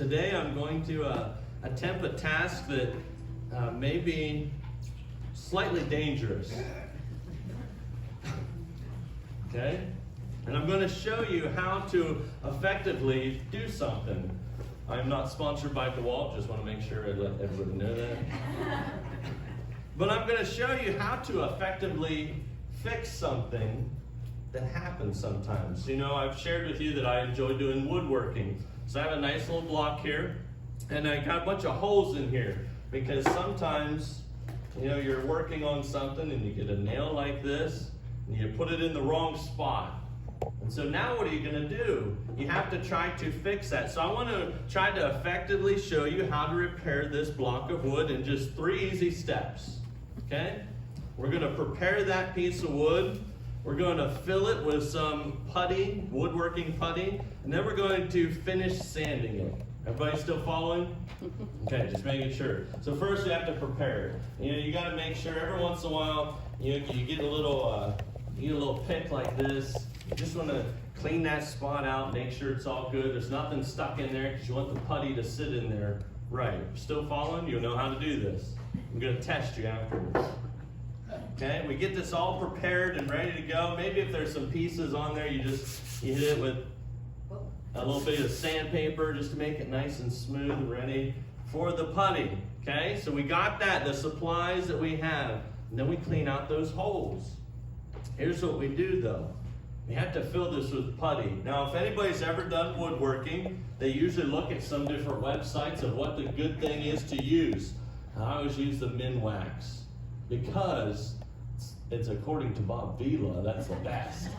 Today I'm going to attempt a task that may be slightly dangerous. Okay? And I'm going to show you how to effectively do something. I'm not sponsored by DeWalt, just want to make sure I let everybody know that. But I'm going to show you how to effectively fix something that happens sometimes. You know, I've shared with you that I enjoy doing woodworking. So I have a nice little block here, and I got a bunch of holes in here because sometimes, you know, you're working on something and you get a nail like this and you put it in the wrong spot. And so now what are you going to do? You have to try to fix that. So I want to try to effectively show you how to repair this block of wood in just 3 easy steps. Okay? We're going to prepare that piece of wood. We're going to fill it with some putty, woodworking putty, and then we're going to finish sanding it. Everybody still following? Okay, just making sure. So first you have to prepare it. You know, you got to make sure every once in a while, you get a little pick like this. You just want to clean that spot out, make sure it's all good. There's nothing stuck in there because you want the putty to sit in there right. Still following? You'll know how to do this. I'm going to test you afterwards. Okay, we get this all prepared and ready to go. Maybe if there's some pieces on there, you hit it with a little bit of sandpaper just to make it nice and smooth and ready for the putty. Okay, so we got that, the supplies that we have, and then we clean out those holes. Here's what we do though. We have to fill this with putty. Now, if anybody's ever done woodworking, they usually look at some different websites of what the good thing is to use. I always use the Minwax because it's according to Bob Vila, that's the best.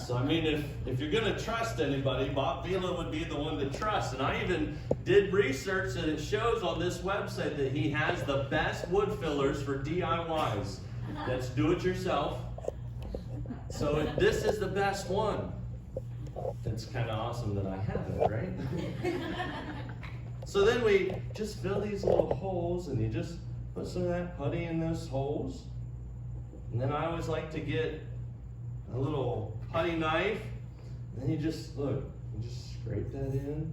So I mean, if you're going to trust anybody, Bob Vila would be the one to trust. And I even did research that it shows on this website that he has the best wood fillers for DIYs. That's do it yourself. So this is the best one. That's kind of awesome that I have it, right? So then we just fill these little holes and you just put some of that putty in those holes. And then I always like to get a little putty knife. And then you just scrape that in,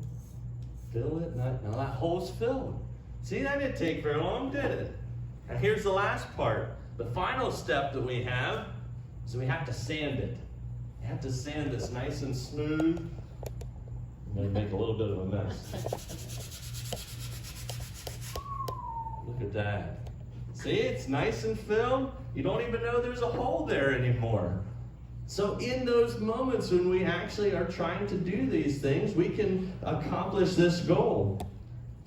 fill it. Now that hole's filled. See, that didn't take very long, did it? Now here's the last part. The final step that we have is we have to sand it. You have to sand this nice and smooth. I'm going to make a little bit of a mess. Look at that. See, it's nice and filled. You don't even know there's a hole there anymore. So in those moments when we actually are trying to do these things, we can accomplish this goal.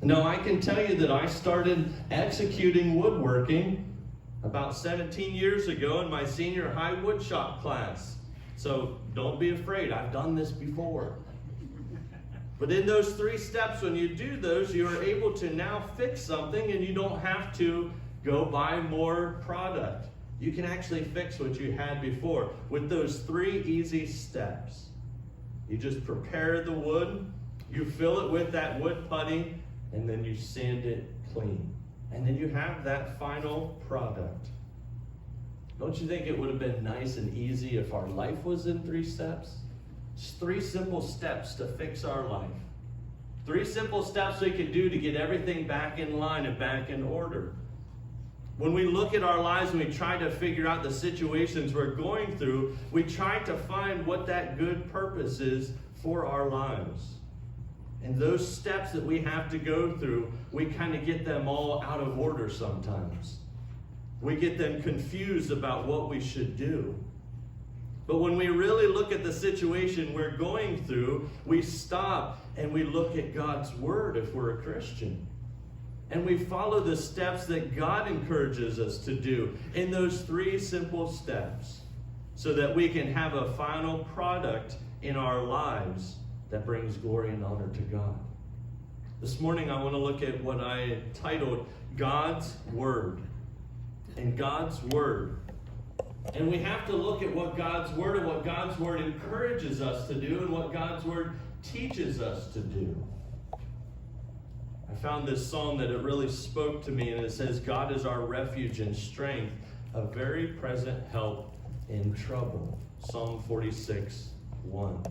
Now, I can tell you that I started executing woodworking about 17 years ago in my senior high woodshop class. So don't be afraid, I've done this before. But in those 3 steps, when you do those, you are able to now fix something and you don't have to go buy more product. You can actually fix what you had before with those 3 easy steps. You just prepare the wood, you fill it with that wood putty, and then you sand it clean. And then you have that final product. Don't you think it would have been nice and easy if our life was in 3 steps? Just 3 simple steps to fix our life. 3 simple steps we could do to get everything back in line and back in order. When we look at our lives and we try to figure out the situations we're going through, we try to find what that good purpose is for our lives. And those steps that we have to go through, we kind of get them all out of order sometimes. We get them confused about what we should do. But when we really look at the situation we're going through, we stop and we look at God's Word if we're a Christian. And we follow the steps that God encourages us to do in those 3 simple steps so that we can have a final product in our lives that brings glory and honor to God. This morning I want to look at what I titled God's Word. And God's Word. And we have to look at what God's Word and what God's Word encourages us to do and what God's Word teaches us to do. I found this psalm that it really spoke to me, and it says, God is our refuge and strength, a very present help in trouble. Psalm 46:1.